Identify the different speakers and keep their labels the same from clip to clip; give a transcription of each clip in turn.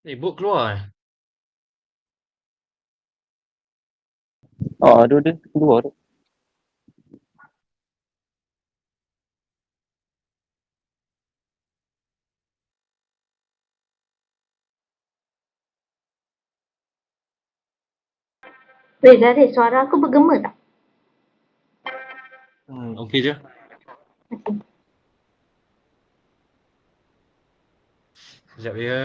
Speaker 1: Book keluar eh?
Speaker 2: Ada dia keluar.
Speaker 3: Weh Zahir, suara aku bergema tak?
Speaker 1: Okey je.
Speaker 3: Okey.
Speaker 1: Sekejap ya.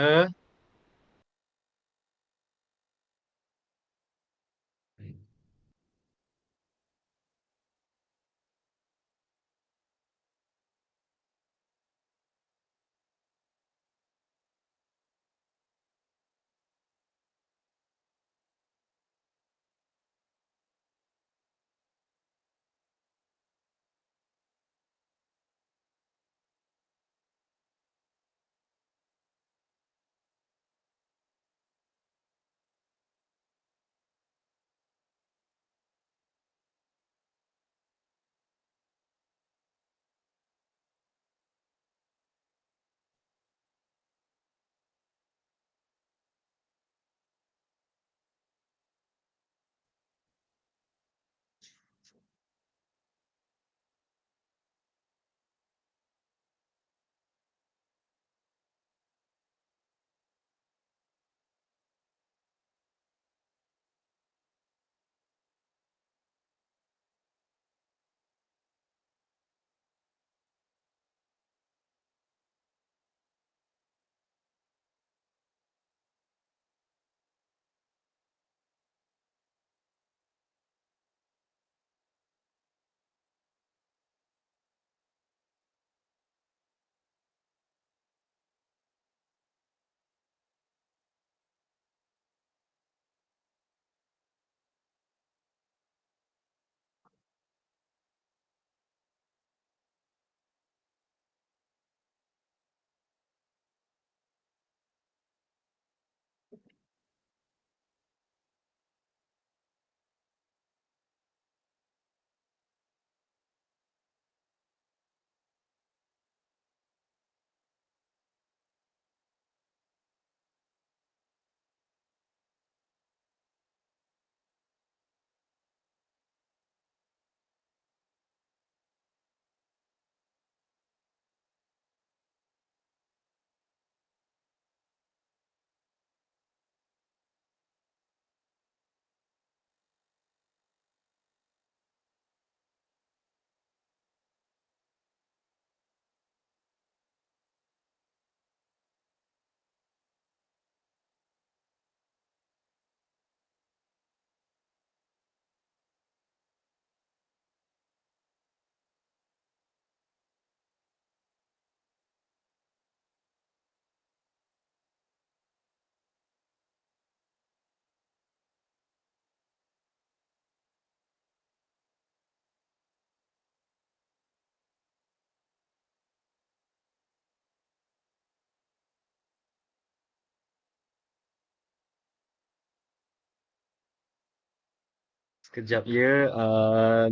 Speaker 1: Sekejap ya.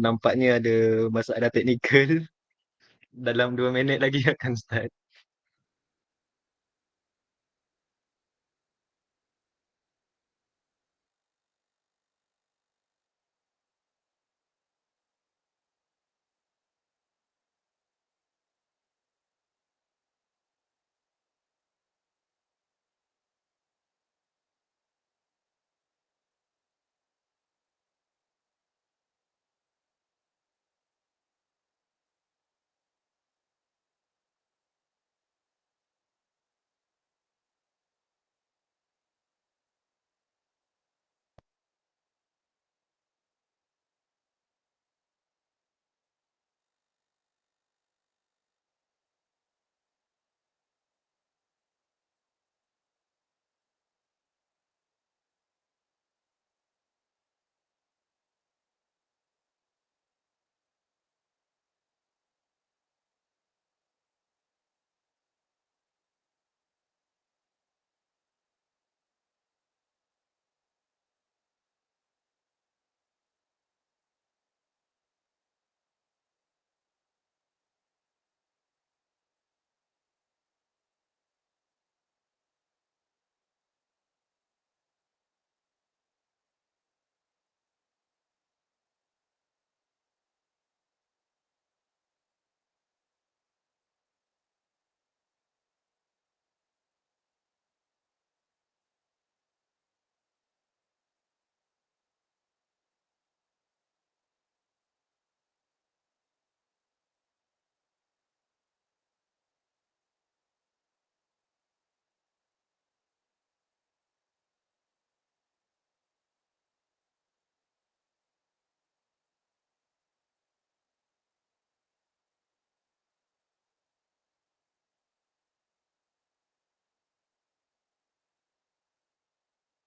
Speaker 1: Nampaknya ada masalah teknikal. Dalam 2 minit lagi akan start.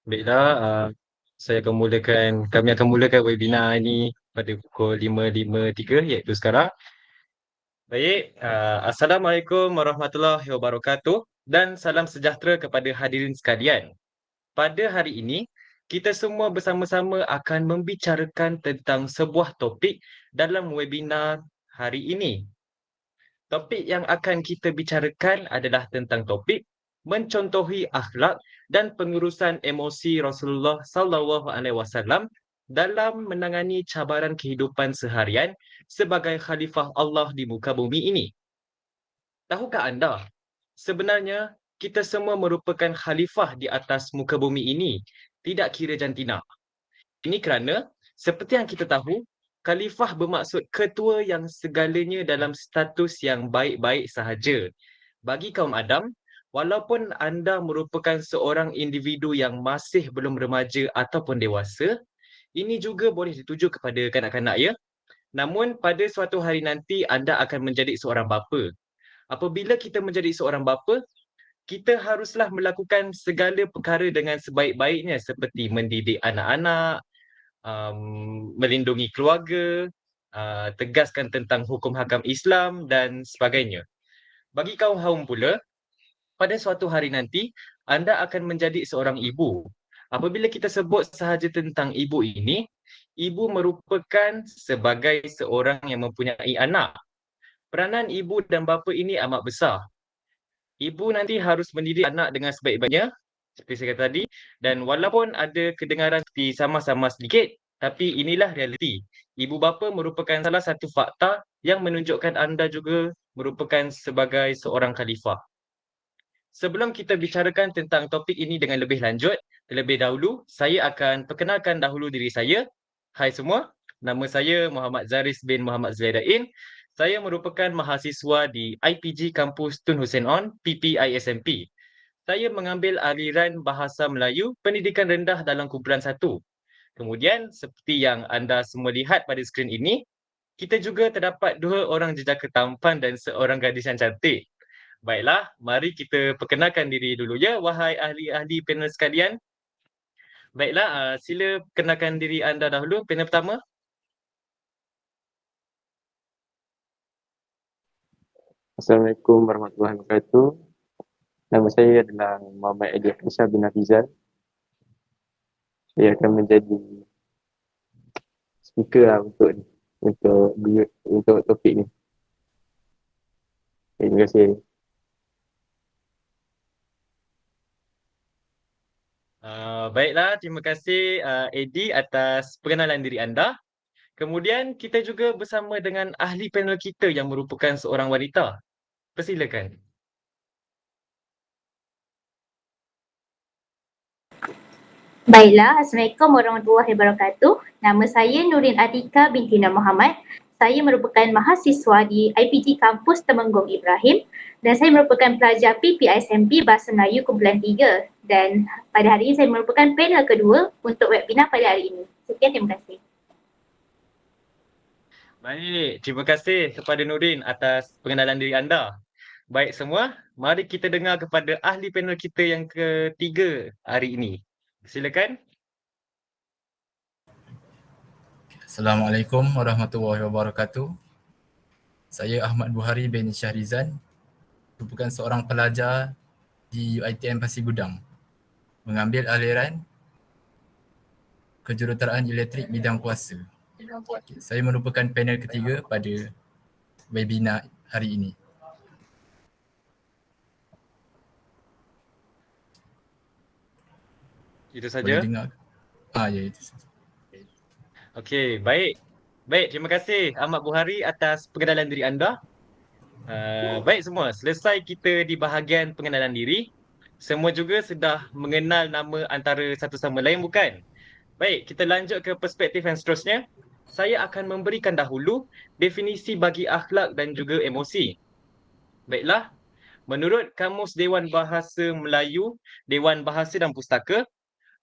Speaker 1: Baiklah, kami akan mulakan webinar ini pada pukul 5.53 iaitu sekarang. Baik, Assalamualaikum warahmatullahi wabarakatuh dan salam sejahtera kepada hadirin sekalian. Pada hari ini, kita semua bersama-sama akan membicarakan tentang sebuah topik dalam webinar hari ini. Topik yang akan kita bicarakan adalah tentang topik mencontohi akhlak dan pengurusan emosi Rasulullah sallallahu alaihi wasallam dalam menangani cabaran kehidupan seharian sebagai khalifah Allah di muka bumi ini. Tahukah anda, sebenarnya kita semua merupakan khalifah di atas muka bumi ini, tidak kira jantina. Ini kerana, seperti yang kita tahu, khalifah bermaksud ketua yang segalanya dalam status yang baik-baik sahaja. Bagi kaum Adam, walaupun anda merupakan seorang individu yang masih belum remaja ataupun dewasa, ini juga boleh dituju kepada kanak-kanak ya. Namun pada suatu hari nanti anda akan menjadi seorang bapa. Apabila kita menjadi seorang bapa, kita haruslah melakukan segala perkara dengan sebaik-baiknya seperti mendidik anak-anak, melindungi keluarga, tegaskan tentang hukum hakam Islam dan sebagainya. Bagi kaum haum pula, pada suatu hari nanti, anda akan menjadi seorang ibu. Apabila kita sebut sahaja tentang ibu ini, ibu merupakan sebagai seorang yang mempunyai anak. Peranan ibu dan bapa ini amat besar. Ibu nanti harus mendidik anak dengan sebaik-baiknya, seperti saya kata tadi, dan walaupun ada kedengaran seperti sama-sama sedikit, tapi inilah realiti. Ibu bapa merupakan salah satu fakta yang menunjukkan anda juga merupakan sebagai seorang khalifah. Sebelum kita bicarakan tentang topik ini dengan lebih lanjut, terlebih dahulu, saya akan perkenalkan dahulu diri saya. Hai semua, nama saya Muhammad Zaris bin Muhammad Zaidain. Saya merupakan mahasiswa di IPG Kampus Tun Hussein On, PPISMP. Saya mengambil aliran Bahasa Melayu, Pendidikan Rendah dalam kumpulan 1. Kemudian, seperti yang anda semua lihat pada skrin ini, kita juga terdapat dua orang jejaka tampan dan seorang gadis yang cantik. Baiklah, mari kita perkenalkan diri dulu ya, wahai ahli-ahli panel sekalian. Baiklah, sila perkenalkan diri anda dahulu, panel pertama.
Speaker 2: Assalamualaikum warahmatullahi wabarakatuh. Nama saya adalah Muhammad Adi Faisal bin Hafizal. Saya akan menjadi speaker lah untuk topik ni. Terima kasih.
Speaker 1: Baiklah, terima kasih Eddie atas perkenalan diri anda. Kemudian kita juga bersama dengan ahli panel kita yang merupakan seorang wanita. Persilakan.
Speaker 3: Baiklah, Assalamualaikum warahmatullahi wabarakatuh. Nama saya Nurin Atika binti Nur Muhammad. Saya merupakan mahasiswa di IPG Kampus Temenggong Ibrahim dan saya merupakan pelajar PPISMP Bahasa Melayu Kumpulan 3 dan pada hari ini saya merupakan panel kedua untuk webinar pada hari ini. Sekian, terima kasih.
Speaker 1: Baik, terima kasih kepada Nurin atas pengenalan diri anda. Baik semua, mari kita dengar kepada ahli panel kita yang ketiga hari ini. Silakan.
Speaker 4: Assalamualaikum warahmatullahi wabarakatuh. Saya Ahmad Buhari bin Syahrizan, merupakan seorang pelajar di UiTM Pasir Gudang, mengambil aliran kejuruteraan elektrik bidang kuasa. Saya merupakan panel ketiga pada webinar hari ini.
Speaker 1: Itu saja.
Speaker 4: Boleh dengar? Ya, itu saja.
Speaker 1: Okey, baik. Baik, terima kasih Ahmad Buhari atas pengenalan diri anda. Baik semua, selesai kita di bahagian pengenalan diri. Semua juga sudah mengenal nama antara satu sama lain bukan? Baik, kita lanjut ke perspektif yang seterusnya. Saya akan memberikan dahulu definisi bagi akhlak dan juga emosi. Baiklah, menurut Kamus Dewan Bahasa Melayu, Dewan Bahasa dan Pustaka,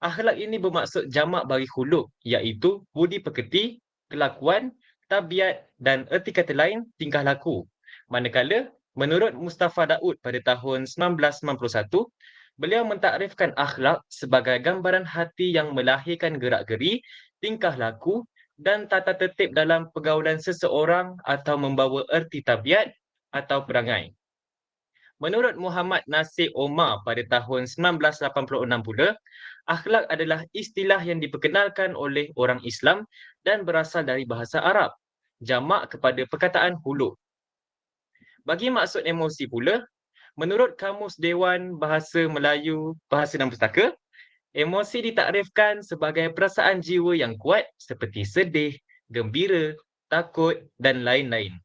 Speaker 1: akhlak ini bermaksud jamak bagi khuluk, iaitu budi pekerti, kelakuan, tabiat dan erti kata lain tingkah laku. Manakala, menurut Mustafa Daud pada tahun 1991, Beliau mentakrifkan akhlak sebagai gambaran hati yang melahirkan gerak-geri, tingkah laku dan tata tertib dalam pergaulan seseorang atau membawa erti tabiat atau perangai. Menurut Muhammad Nasir Omar pada tahun 1986 pula, akhlak adalah istilah yang diperkenalkan oleh orang Islam dan berasal dari bahasa Arab, jamak kepada perkataan huluk. Bagi maksud emosi pula, menurut Kamus Dewan Bahasa Melayu Bahasa dan Pustaka, emosi ditakrifkan sebagai perasaan jiwa yang kuat seperti sedih, gembira, takut dan lain-lain.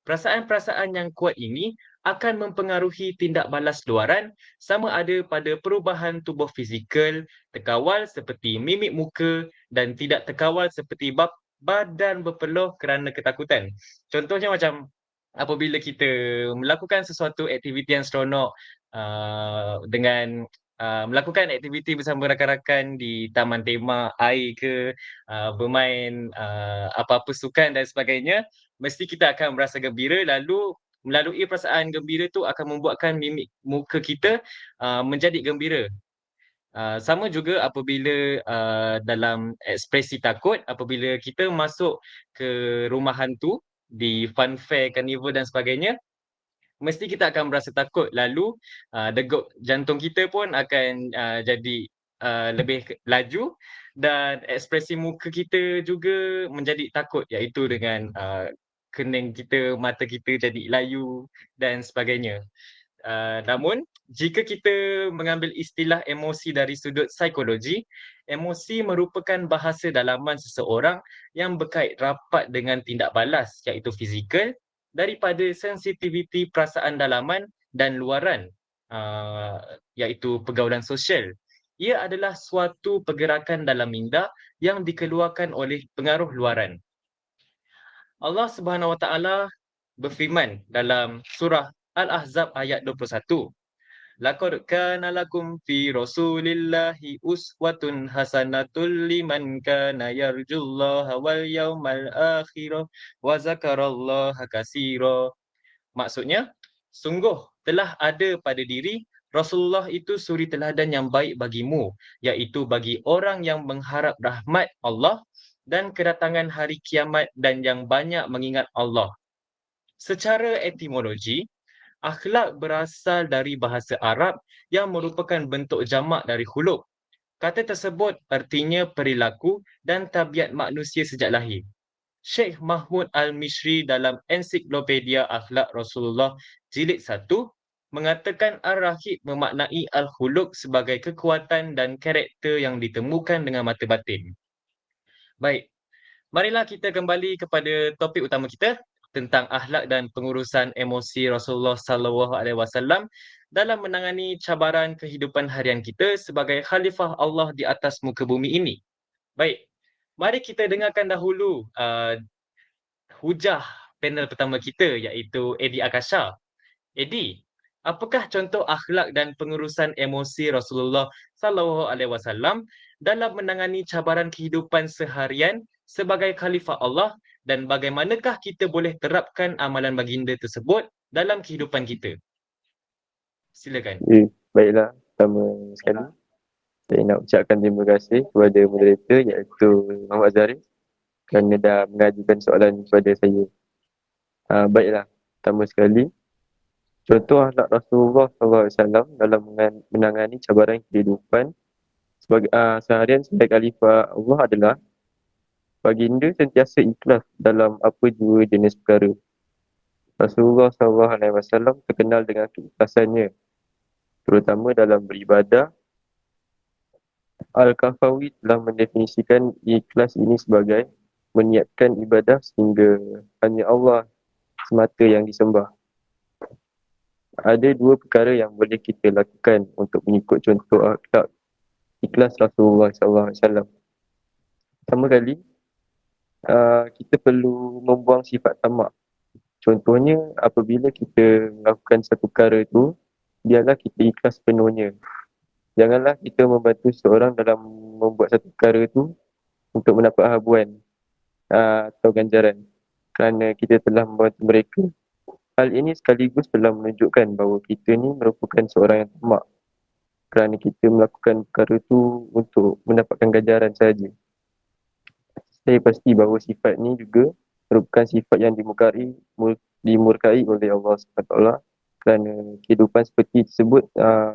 Speaker 1: Perasaan-perasaan yang kuat ini akan mempengaruhi tindak balas luaran sama ada pada perubahan tubuh fizikal, terkawal seperti mimik muka dan tidak terkawal seperti badan berpeluh kerana ketakutan. Contohnya macam apabila kita melakukan sesuatu aktiviti yang seronok dengan melakukan aktiviti bersama rakan-rakan di taman tema air ke, bermain apa-apa sukan dan sebagainya, mesti kita akan merasa gembira, lalu melalui perasaan gembira tu akan membuatkan mimik muka kita menjadi gembira. Sama juga apabila dalam ekspresi takut, apabila kita masuk ke rumah hantu di fun fair, carnival dan sebagainya, mesti kita akan merasa takut, lalu degup jantung kita pun akan jadi lebih laju dan ekspresi muka kita juga menjadi takut, iaitu dengan kening kita, mata kita jadi layu dan sebagainya. Namun jika kita mengambil istilah emosi dari sudut psikologi, emosi merupakan bahasa dalaman seseorang yang berkait rapat dengan tindak balas iaitu fizikal daripada sensitiviti perasaan dalaman dan luaran iaitu pergaulan sosial. Ia adalah suatu pergerakan dalam minda yang dikeluarkan oleh pengaruh luaran. Allah Subhanahu Wa Taala berfirman dalam surah Al-Ahzab ayat 21. Laqad kana lakum fi Rasulillahi uswatun hasanatul liman kana yarjullaha wal yawmal akhir wa zakarallaha katsira. Maksudnya, sungguh telah ada pada diri Rasulullah itu suri teladan yang baik bagimu, iaitu bagi orang yang mengharap rahmat Allah dan kedatangan hari kiamat dan yang banyak mengingat Allah. Secara etimologi, akhlak berasal dari bahasa Arab yang merupakan bentuk jamak dari khuluq. Kata tersebut artinya perilaku dan tabiat manusia sejak lahir. Sheikh Mahmud Al-Mishri dalam Ensiklopedia Akhlak Rasulullah Jilid 1 mengatakan Ar-Rahib memaknai Al-Khuluq sebagai kekuatan dan karakter yang ditemukan dengan mata batin. Baik, marilah kita kembali kepada topik utama kita tentang akhlak dan pengurusan emosi Rasulullah sallallahu alaihi wasallam dalam menangani cabaran kehidupan harian kita sebagai khalifah Allah di atas muka bumi ini. Baik, mari kita dengarkan dahulu hujah panel pertama kita iaitu Eddie Akasha. Eddie, apakah contoh akhlak dan pengurusan emosi Rasulullah sallallahu alaihi wasallam dalam menangani cabaran kehidupan seharian sebagai khalifah Allah dan bagaimanakah kita boleh terapkan amalan baginda tersebut dalam kehidupan kita? Silakan.
Speaker 2: Baiklah, pertama sekali saya nak ucapkan terima kasih kepada moderator iaitu Muhammad Zarif kerana dah mengajukan soalan kepada saya. Baiklah, pertama sekali, contoh akhlak Rasulullah SAW dalam menangani cabaran kehidupan sebagai seharian sebagai khalifah Allah adalah baginda sentiasa ikhlas dalam apa jua jenis perkara. Rasulullah SAW terkenal dengan keikhlasannya, terutama dalam beribadah. Al-Kafawi telah mendefinisikan ikhlas ini sebagai meniatkan ibadah sehingga hanya Allah semata yang disembah. Ada dua perkara yang boleh kita lakukan untuk mengikut contoh akhlak ikhlas Rasulullah SAW. Pertama kali, kita perlu membuang sifat tamak. Contohnya, apabila kita melakukan satu perkara itu, biarlah kita ikhlas penuhnya. Janganlah kita membantu seorang dalam membuat satu perkara itu untuk mendapat habuan atau ganjaran kerana kita telah membantu mereka. Hal ini sekaligus telah menunjukkan bahawa kita ni merupakan seorang yang tamak. kerana kita melakukan perkara tu untuk mendapatkan ganjaran sahaja. Saya pasti bahawa sifat ni juga merupakan sifat yang dimurkai oleh Allah SWT, kerana kehidupan seperti tersebut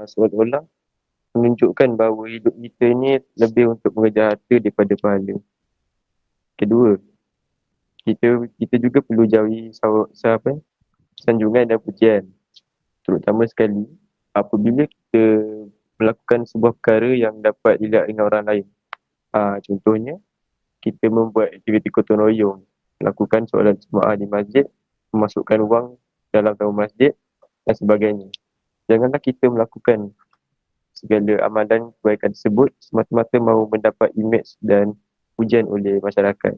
Speaker 2: seolah-olah menunjukkan bahawa hidup kita ni lebih untuk mengejar harta daripada pahala. Kedua, kita juga perlu jauhi sanjungan dan pujian, terutama sekali apabila kita melakukan sebuah perkara yang dapat dilihat dengan orang lain. Contohnya, kita membuat aktiviti gotong royong, melakukan solat jemaah di masjid, memasukkan wang dalam tabung masjid dan sebagainya. Janganlah kita melakukan segala amalan kebaikan tersebut semata-mata mahu mendapat imej dan pujian oleh masyarakat.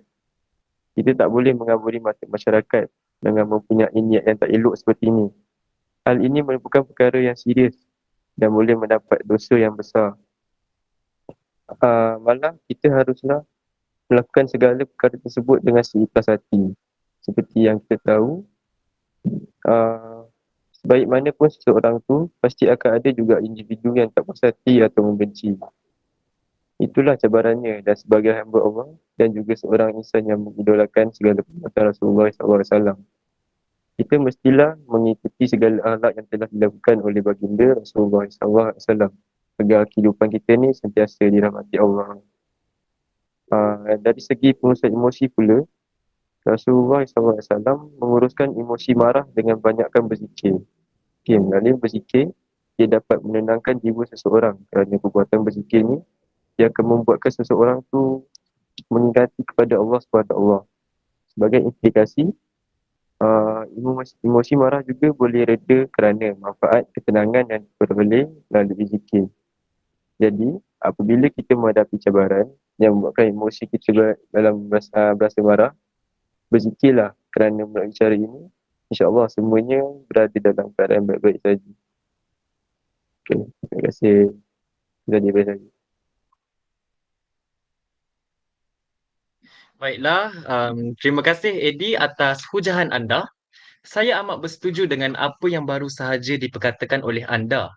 Speaker 2: Kita tak boleh mengaburi mata masyarakat dengan mempunyai niat yang tak elok seperti ini. Hal ini merupakan perkara yang serius dan boleh mendapat dosa yang besar. Malah kita haruslah melakukan segala perkara tersebut dengan seikhlas hati. Seperti yang kita tahu, sebaik mana pun seseorang tu, pasti akan ada juga individu yang tak puas hati atau membenci. Itulah cabarannya, dan sebagai hamba Allah dan juga seorang insan yang mengidolakan segala perbuatan Rasulullah SAW, kita mestilah mengikuti segala akhlak yang telah dilakukan oleh baginda Rasulullah SAW agar kehidupan kita ni sentiasa dirahmati Allah. Dari segi pengurusan emosi pula, Rasulullah SAW menguruskan emosi marah dengan banyakkan berzikir. Melalui berzikir, dia dapat menenangkan jiwa seseorang, kerana perbuatan berzikir ni dia akan membuatkan seseorang tu mengingati kepada Allah SWT. Sebagai implikasi, emosi marah juga boleh reda kerana manfaat ketenangan yang diperoleh melalui zikir. Jadi, apabila kita menghadapi cabaran yang membuatkan emosi kita dalam berasa marah, berzikirlah, kerana melalui cara ini, insyaAllah semuanya berada dalam keadaan baik-baik saja. Okay, terima kasih. Jadi baik saja.
Speaker 1: Baiklah, terima kasih Eddie atas hujahan anda. Saya amat bersetuju dengan apa yang baru sahaja diperkatakan oleh anda.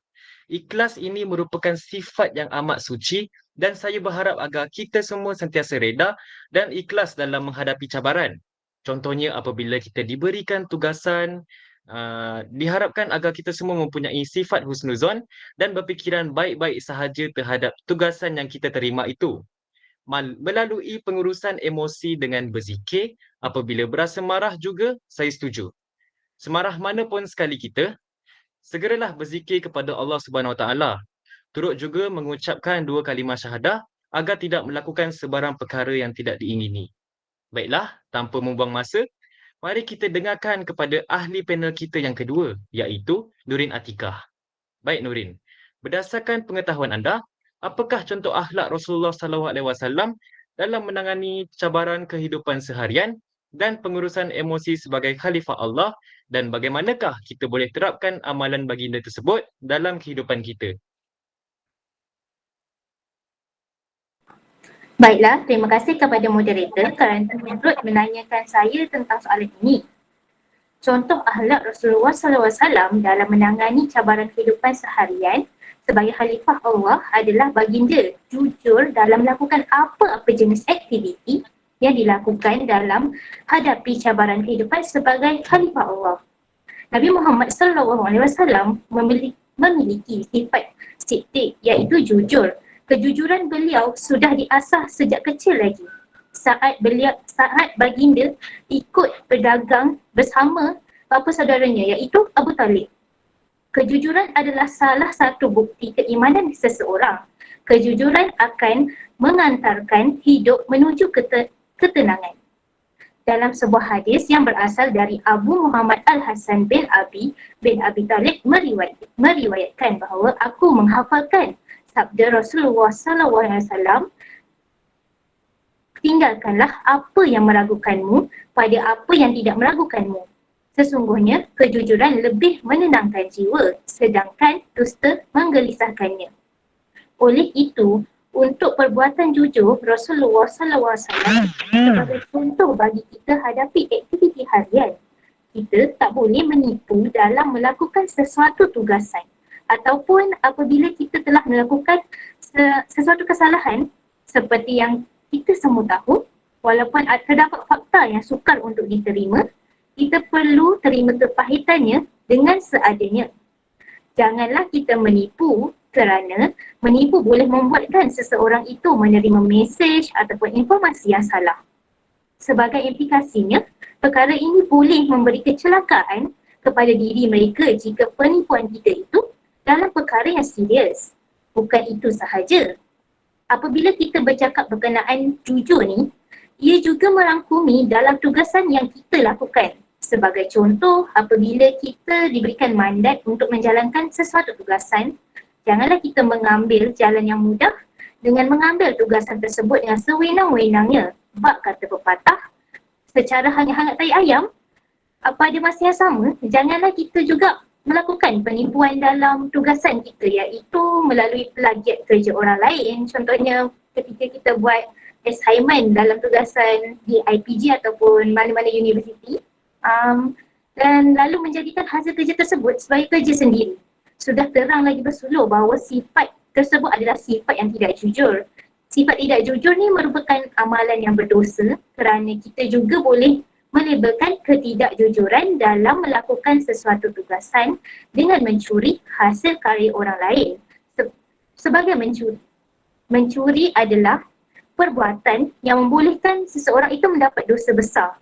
Speaker 1: Ikhlas ini merupakan sifat yang amat suci dan saya berharap agar kita semua sentiasa reda dan ikhlas dalam menghadapi cabaran. Contohnya apabila kita diberikan tugasan, diharapkan agar kita semua mempunyai sifat husnuzon dan berfikiran baik-baik sahaja terhadap tugasan yang kita terima itu. Melalui pengurusan emosi dengan berzikir, apabila berasa marah juga, saya setuju. Semarah mana pun sekali kita, segeralah berzikir kepada Allah Subhanahu Wa Taala. Turut juga mengucapkan 2 kalimah syahadah agar tidak melakukan sebarang perkara yang tidak diingini. Baiklah, tanpa membuang masa, mari kita dengarkan kepada ahli panel kita yang kedua, iaitu Nurin Atikah. Baik Nurin, berdasarkan pengetahuan anda, apakah contoh akhlak Rasulullah SAW dalam menangani cabaran kehidupan seharian dan pengurusan emosi sebagai khalifah Allah, dan bagaimanakah kita boleh terapkan amalan baginda tersebut dalam kehidupan kita?
Speaker 3: Baiklah, terima kasih kepada moderator kerana turut menanyakan saya tentang soalan ini. Contoh akhlak Rasulullah SAW dalam menangani cabaran kehidupan seharian sebagai khalifah Allah adalah baginda jujur dalam melakukan apa-apa jenis aktiviti yang dilakukan dalam hadapi cabaran kehidupan sebagai khalifah Allah. Nabi Muhammad SAW memiliki sifat siddiq, iaitu jujur. Kejujuran beliau sudah diasah sejak kecil lagi. Saat baginda ikut berdagang bersama bapa saudaranya, iaitu Abu Talib. Kejujuran adalah salah satu bukti keimanan seseorang. Kejujuran akan mengantarkan hidup menuju ketenangan. Dalam sebuah hadis yang berasal dari Abu Muhammad Al-Hasan bin Abi Talib meriwayatkan bahawa aku menghafalkan sabda Rasulullah SAW, tinggalkanlah apa yang meragukanmu pada apa yang tidak meragukanmu. Sesungguhnya kejujuran lebih menenangkan jiwa, sedangkan dusta menggelisahkannya. Oleh itu, untuk perbuatan jujur, Rasulullah SAW sebagai contoh bagi kita hadapi aktiviti harian. Kita tak boleh menipu dalam melakukan sesuatu tugasan ataupun apabila kita telah melakukan sesuatu kesalahan seperti yang kita semua tahu, walaupun terdapat fakta yang sukar untuk diterima, kita perlu terima kepahitannya dengan seadanya. Janganlah kita menipu kerana menipu boleh membuatkan seseorang itu menerima mesej ataupun informasi yang salah. Sebagai implikasinya, perkara ini boleh memberi kecelakaan kepada diri mereka jika penipuan kita itu dalam perkara yang serius. Bukan itu sahaja. Apabila kita bercakap berkenaan jujur ni, ia juga merangkumi dalam tugasan yang kita lakukan. Sebagai contoh, apabila kita diberikan mandat untuk menjalankan sesuatu tugasan, janganlah kita mengambil jalan yang mudah dengan mengambil tugasan tersebut dengan sewenang-wenangnya. Bab kata pepatah, secara hangat-hangat tai ayam, pada masa yang sama, janganlah kita juga melakukan penipuan dalam tugasan kita, iaitu melalui plagiat kerja orang lain. Contohnya ketika kita buat assignment dalam tugasan di IPG ataupun mana-mana universiti, dan lalu menjadikan hasil kerja tersebut sebagai kerja sendiri. Sudah terang lagi bersulur bahawa sifat tersebut adalah sifat yang tidak jujur. Sifat tidak jujur ni merupakan amalan yang berdosa kerana kita juga boleh melabelkan ketidakjujuran dalam melakukan sesuatu tugasan dengan mencuri hasil karya orang lain. Sebagai mencuri. Mencuri adalah perbuatan yang membolehkan seseorang itu mendapat dosa besar.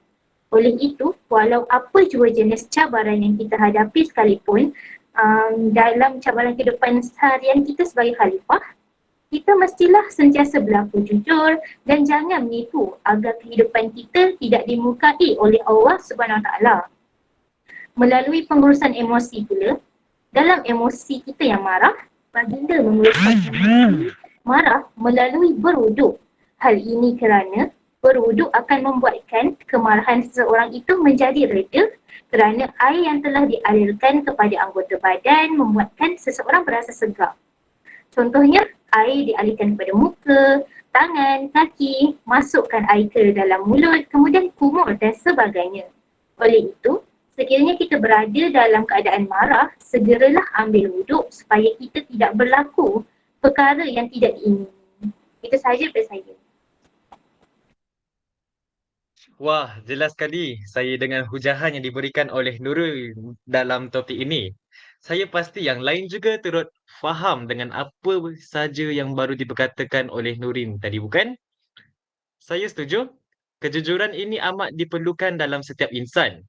Speaker 3: Oleh itu, walau apa jua jenis cabaran yang kita hadapi sekalipun, dalam cabaran kehidupan seharian kita sebagai khalifah, kita mestilah sentiasa berlaku jujur dan jangan menipu agar kehidupan kita tidak dimurkai oleh Allah SWT. Melalui pengurusan emosi pula, dalam emosi kita yang marah, baginda menguruskan emosi marah melalui berwuduk. Hal ini kerana berwuduk akan membuatkan kemarahan seseorang itu menjadi reda kerana air yang telah dialirkan kepada anggota badan membuatkan seseorang berasa segar. Contohnya, air dialirkan kepada muka, tangan, kaki, masukkan air ke dalam mulut, kemudian kumur dan sebagainya. Oleh itu, sekiranya kita berada dalam keadaan marah, segeralah ambil wuduk supaya kita tidak berlaku perkara yang tidak diingini. Itu sahaja daripada saya.
Speaker 1: Wah, jelas sekali saya dengan hujahan yang diberikan oleh Nurul dalam topik ini. Saya pasti yang lain juga turut faham dengan apa saja yang baru diperkatakan oleh Nurin tadi, bukan? Saya setuju. Kejujuran ini amat diperlukan dalam setiap insan.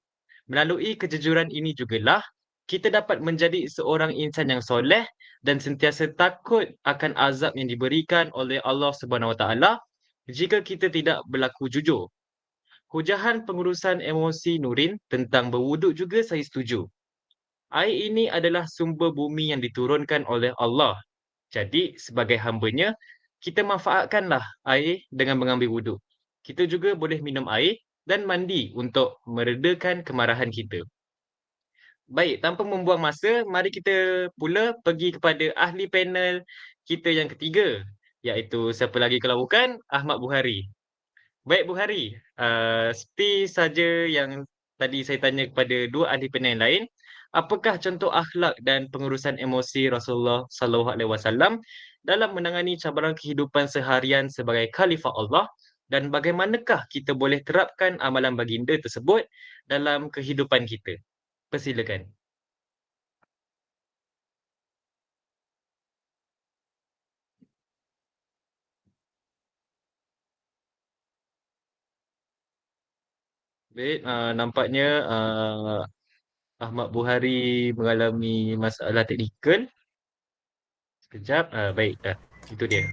Speaker 1: Melalui kejujuran ini jugalah kita dapat menjadi seorang insan yang soleh dan sentiasa takut akan azab yang diberikan oleh Allah Subhanahu Wa Taala jika kita tidak berlaku jujur. Hujahan pengurusan emosi Nurin tentang berwuduk juga saya setuju. Air ini adalah sumber bumi yang diturunkan oleh Allah. Jadi sebagai hambanya, kita manfaatkanlah air dengan mengambil wuduk. Kita juga boleh minum air dan mandi untuk meredakan kemarahan kita. Baik, tanpa membuang masa, mari kita pula pergi kepada ahli panel kita yang ketiga, iaitu siapa lagi kalau bukan Ahmad Buhari. Baik Bu Hari, seperti saja yang tadi saya tanya kepada dua ahli panel yang lain, apakah contoh akhlak dan pengurusan emosi Rasulullah sallallahu alaihi wasallam dalam menangani cabaran kehidupan seharian sebagai khalifah Allah dan bagaimanakah kita boleh terapkan amalan baginda tersebut dalam kehidupan kita? Persilakan. Baik, nampaknya Ahmad Buhari mengalami masalah teknikal. Sekejap, baik, itu dia.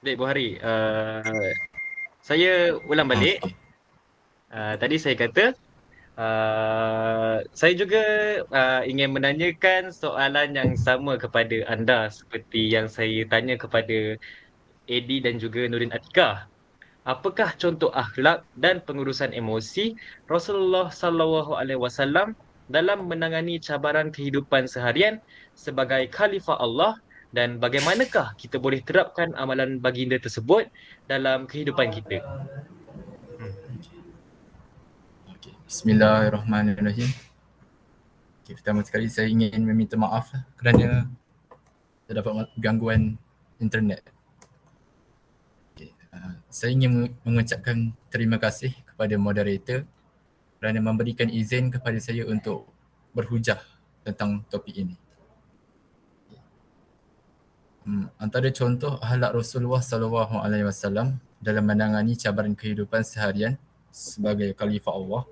Speaker 1: Baik, Bu Hari, saya ulang balik. Tadi saya kata, saya juga ingin menanyakan soalan yang sama kepada anda seperti yang saya tanya kepada Eddie dan juga Nurin Atikah. Apakah contoh akhlak dan pengurusan emosi Rasulullah sallallahu alaihi wasallam dalam menangani cabaran kehidupan seharian sebagai khalifah Allah dan bagaimanakah kita boleh terapkan amalan baginda tersebut dalam kehidupan kita?
Speaker 4: Bismillahirrahmanirrahim. Okay, pertama sekali saya ingin meminta maaf kerana terdapat gangguan internet. Okay, saya ingin mengucapkan terima kasih kepada moderator kerana memberikan izin kepada saya untuk berhujah tentang topik ini. Antara contoh akhlak Rasulullah SAW dalam menangani cabaran kehidupan seharian sebagai khalifah Allah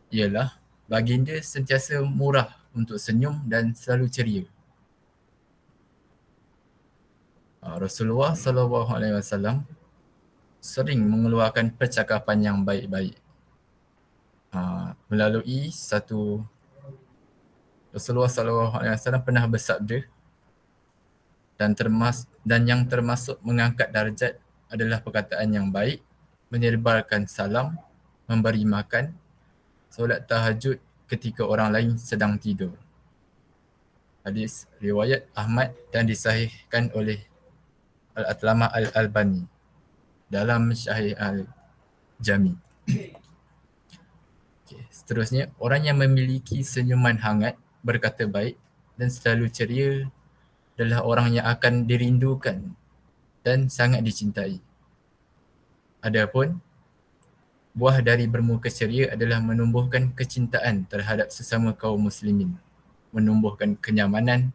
Speaker 4: ialah baginda sentiasa murah untuk senyum dan selalu ceria. Rasulullah SAW sering mengeluarkan percakapan yang baik-baik. Melalui satu Rasulullah SAW pernah bersabda dan yang termasuk mengangkat darjat adalah perkataan yang baik, menyebarkan salam, memberi makan, solat tahajud ketika orang lain sedang tidur. Hadis riwayat Ahmad dan disahihkan oleh Al-Atlamah Al-Albani dalam Syahih Al-Jami. Okay. Seterusnya, orang yang memiliki senyuman hangat, berkata baik dan selalu ceria adalah orang yang akan dirindukan dan sangat dicintai. Adapun buah dari bermuka ceria adalah menumbuhkan kecintaan terhadap sesama kaum muslimin, menumbuhkan kenyamanan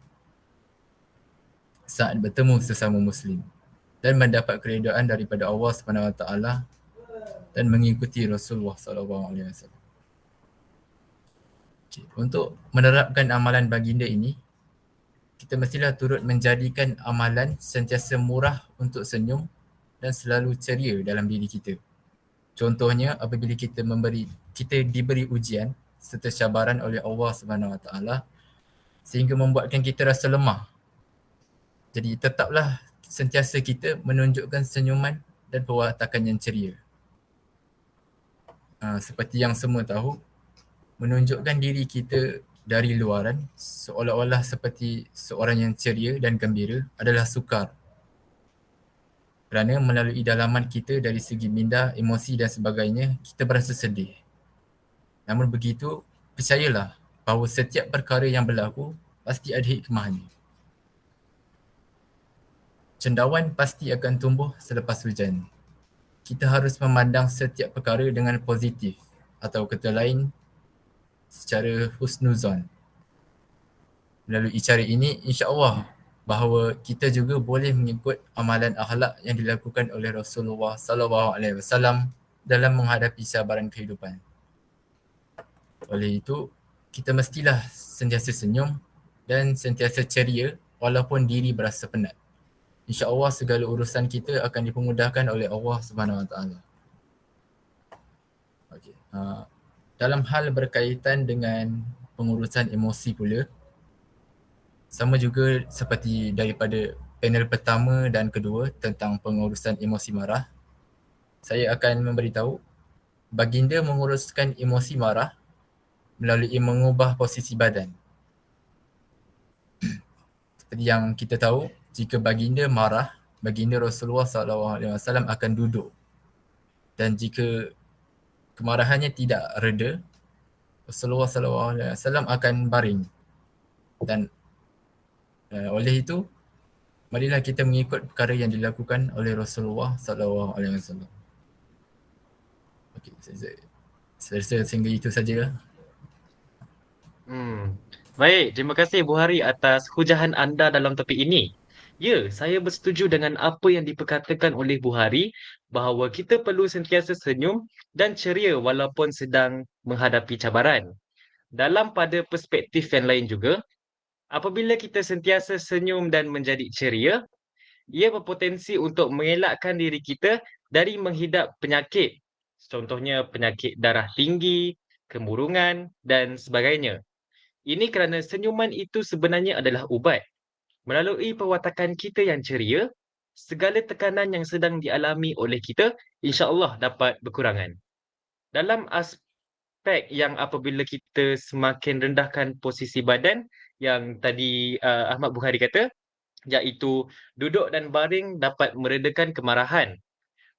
Speaker 4: saat bertemu sesama muslim dan mendapat keredaan daripada Allah SWT dan mengikuti Rasulullah SAW. Okay. Untuk menerapkan amalan baginda ini, kita mestilah turut menjadikan amalan sentiasa murah untuk senyum dan selalu ceria dalam diri kita. Contohnya apabila kita diberi ujian serta cabaran oleh Allah SWT sehingga membuatkan kita rasa lemah. Jadi tetaplah sentiasa kita menunjukkan senyuman dan perwatakan yang ceria. Seperti yang semua tahu, menunjukkan diri kita dari luaran seolah-olah seperti seorang yang ceria dan gembira adalah sukar. Kerana melalui dalaman kita dari segi minda, emosi dan sebagainya, kita berasa sedih. Namun begitu, percayalah bahawa setiap perkara yang berlaku pasti ada hikmahnya. Cendawan pasti akan tumbuh selepas hujan. Kita harus memandang setiap perkara dengan positif atau kata lain secara husnuzon. Melalui cara ini, insya-Allah bahawa kita juga boleh mengikut amalan akhlak yang dilakukan oleh Rasulullah SAW dalam menghadapi cabaran kehidupan. Oleh itu, kita mestilah sentiasa senyum dan sentiasa ceria walaupun diri berasa penat. InsyaAllah segala urusan kita akan dipermudahkan oleh Allah SWT. Okay. Dalam hal berkaitan dengan pengurusan emosi pula, sama juga seperti daripada panel pertama dan kedua tentang pengurusan emosi marah, saya akan memberitahu baginda menguruskan emosi marah melalui mengubah posisi badan. Seperti yang kita tahu, jika baginda marah, baginda Rasulullah SAW akan duduk. Dan jika kemarahannya tidak reda, Rasulullah SAW akan baring. Dan oleh itu, marilah kita mengikut perkara yang dilakukan oleh Rasulullah SAW. Okey, saya rasa sehingga itu saja.
Speaker 1: Baik, terima kasih Bu Hari atas hujahan anda dalam topik ini. Ya, saya bersetuju dengan apa yang diperkatakan oleh Bu Hari bahawa kita perlu sentiasa senyum dan ceria walaupun sedang menghadapi cabaran. Dalam pada perspektif yang lain juga, apabila kita sentiasa senyum dan menjadi ceria, ia berpotensi untuk mengelakkan diri kita dari menghidap penyakit. Contohnya penyakit darah tinggi, kemurungan dan sebagainya. Ini kerana senyuman itu sebenarnya adalah ubat. Melalui perwatakan kita yang ceria, segala tekanan yang sedang dialami oleh kita insya-Allah dapat berkurangan. Dalam aspek yang apabila kita semakin rendahkan posisi badan yang tadi Ahmad Bukhari kata, iaitu duduk dan baring dapat meredakan kemarahan.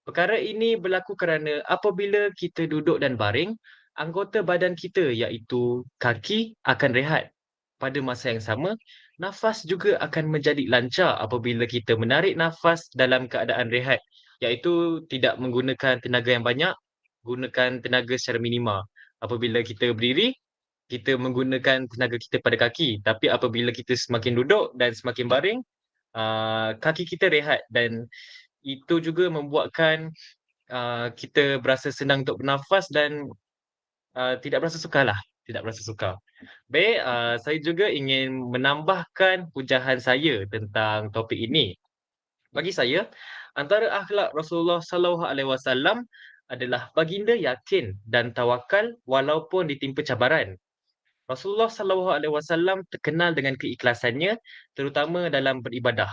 Speaker 1: Perkara ini berlaku kerana apabila kita duduk dan baring, anggota badan kita iaitu kaki akan rehat. Pada masa yang sama, nafas juga akan menjadi lancar apabila kita menarik nafas dalam keadaan rehat, iaitu tidak menggunakan tenaga yang banyak, gunakan tenaga secara minima. Apabila kita berdiri, kita menggunakan tenaga kita pada kaki, tapi apabila kita semakin duduk dan semakin baring, kaki kita rehat dan itu juga membuatkan kita berasa senang untuk bernafas dan tidak berasa sukarlah, tidak berasa sukar. Baik, saya juga ingin menambahkan pujahan saya tentang topik ini. Bagi saya, antara akhlak Rasulullah sallallahu alaihi wasallam adalah baginda yakin dan tawakal walaupun ditimpa cabaran. Rasulullah sallallahu alaihi wasallam terkenal dengan keikhlasannya terutama dalam beribadah.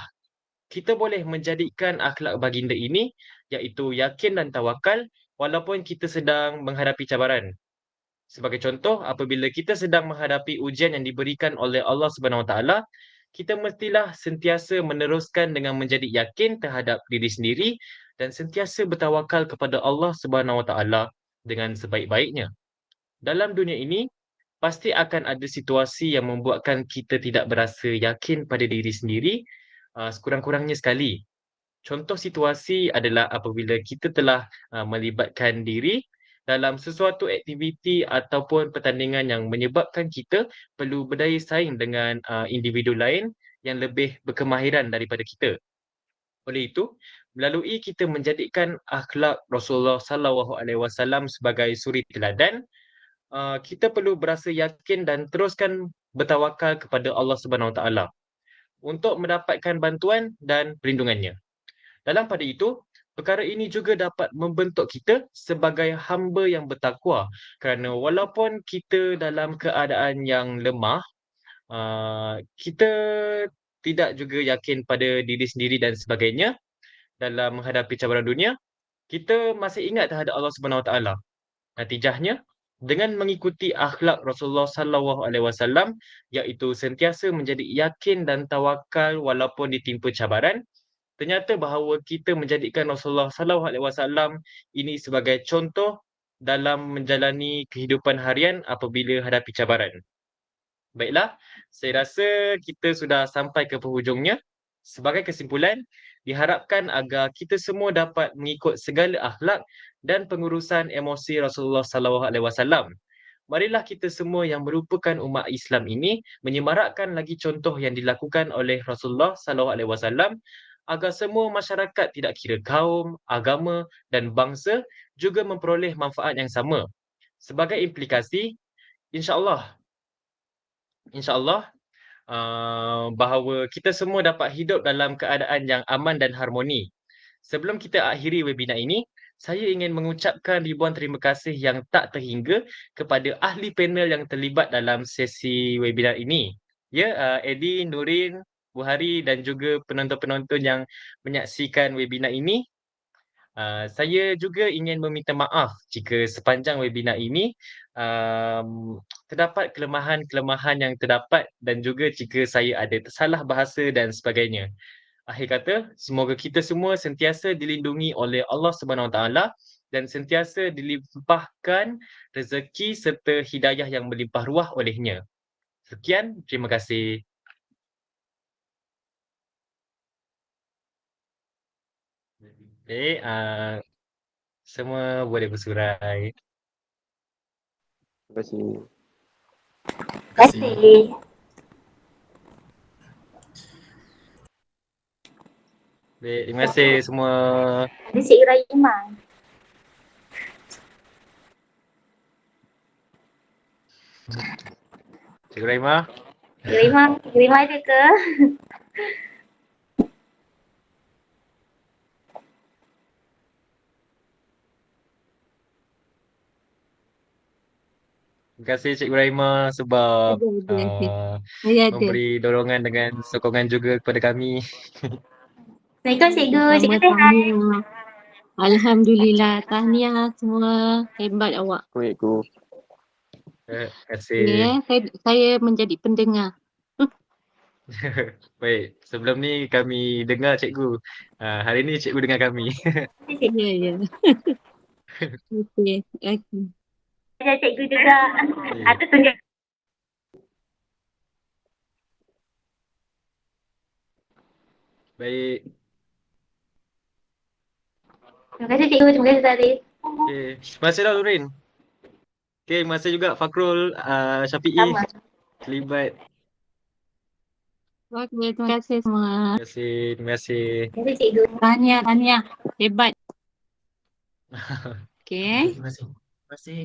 Speaker 1: Kita boleh menjadikan akhlak baginda ini iaitu yakin dan tawakal walaupun kita sedang menghadapi cabaran. Sebagai contoh, apabila kita sedang menghadapi ujian yang diberikan oleh Allah Subhanahu Wa Taala, kita mestilah sentiasa meneruskan dengan menjadi yakin terhadap diri sendiri dan sentiasa bertawakal kepada Allah Subhanahu Wa Taala dengan sebaik-baiknya. Dalam dunia ini, pasti akan ada situasi yang membuatkan kita tidak berasa yakin pada diri sendiri, sekurang-kurangnya sekali. Contoh situasi adalah apabila kita telah melibatkan diri dalam sesuatu aktiviti ataupun pertandingan yang menyebabkan kita perlu berdaya saing dengan individu lain yang lebih berkemahiran daripada kita. Oleh itu, melalui kita menjadikan akhlak Rasulullah sallallahu alaihi wasallam sebagai suri teladan, kita perlu berasa yakin dan teruskan bertawakal kepada Allah Subhanahu Wa Taala untuk mendapatkan bantuan dan perlindungannya. Dalam pada itu, perkara ini juga dapat membentuk kita sebagai hamba yang bertakwa kerana walaupun kita dalam keadaan yang lemah, kita tidak juga yakin pada diri sendiri dan sebagainya dalam menghadapi cabaran dunia, kita masih ingat terhadap Allah Subhanahu Wa Taala. Natijahnya, dengan mengikuti akhlak Rasulullah sallallahu alaihi wasallam iaitu sentiasa menjadi yakin dan tawakal walaupun ditimpa cabaran, ternyata bahawa kita menjadikan Rasulullah sallallahu alaihi wasallam ini sebagai contoh dalam menjalani kehidupan harian apabila hadapi cabaran. Baiklah, saya rasa kita sudah sampai ke penghujungnya. Sebagai kesimpulan, diharapkan agar kita semua dapat mengikut segala akhlak dan pengurusan emosi Rasulullah sallallahu alaihi wasallam. Marilah kita semua yang merupakan umat Islam ini menyemarakkan lagi contoh yang dilakukan oleh Rasulullah sallallahu alaihi wasallam agar semua masyarakat tidak kira kaum, agama dan bangsa juga memperoleh manfaat yang sama. Sebagai implikasi, insya-Allah insya-Allah bahawa kita semua dapat hidup dalam keadaan yang aman dan harmoni. Sebelum kita akhiri webinar ini, saya ingin mengucapkan ribuan terima kasih yang tak terhingga kepada ahli panel yang terlibat dalam sesi webinar ini. Ya, Eddie, Nurin, Buhari dan juga penonton-penonton yang menyaksikan webinar ini. Saya juga ingin meminta maaf jika sepanjang webinar ini terdapat kelemahan-kelemahan yang terdapat dan juga jika saya ada tersalah bahasa dan sebagainya. Akhir kata, semoga kita semua sentiasa dilindungi oleh Allah Subhanahu Wa Taala dan sentiasa dilimpahkan rezeki serta hidayah yang melimpah ruah olehnya. Sekian, terima kasih. Baik, semua boleh bersurai.
Speaker 2: Terima kasih.
Speaker 3: Terima kasih.
Speaker 1: Baik, terima kasih semua.
Speaker 3: Ada Cik Raima.
Speaker 1: Cikgu Raima.
Speaker 3: Cik Raima ada ke?
Speaker 1: Terima kasih Cikgu Raima sebab
Speaker 5: Saya ada.
Speaker 1: memberi dorongan dengan sokongan juga kepada kami.
Speaker 3: Assalamualaikum Cikgu. Cikgu
Speaker 5: Sama
Speaker 3: sihat?
Speaker 5: tahniah. Alhamdulillah, tahniah semua. Hebat awak.
Speaker 2: Assalamualaikum.
Speaker 1: Terima
Speaker 5: Ya,
Speaker 1: kasih.
Speaker 5: saya menjadi pendengar.
Speaker 1: Baik, sebelum ni kami dengar cikgu. Hari ni cikgu dengar kami.
Speaker 5: Ya, ya. Okey, okey.
Speaker 3: Belajar cikgu juga.
Speaker 1: Okay.
Speaker 3: Atas tunjuk.
Speaker 1: Baik.
Speaker 3: Terima kasih cikgu, terima kasih Zarif.
Speaker 1: Okay. Terima kasihlah Nurin. Okay, terima kasih juga Fakrul, Syafi'i
Speaker 3: Sama.
Speaker 1: terlibat.
Speaker 5: Okey, terima kasih semua.
Speaker 1: Terima kasih, terima kasih.
Speaker 3: Terima kasih cikgu.
Speaker 5: Tahniah. Hebat. Okey.
Speaker 1: Terima kasih. Terima kasih.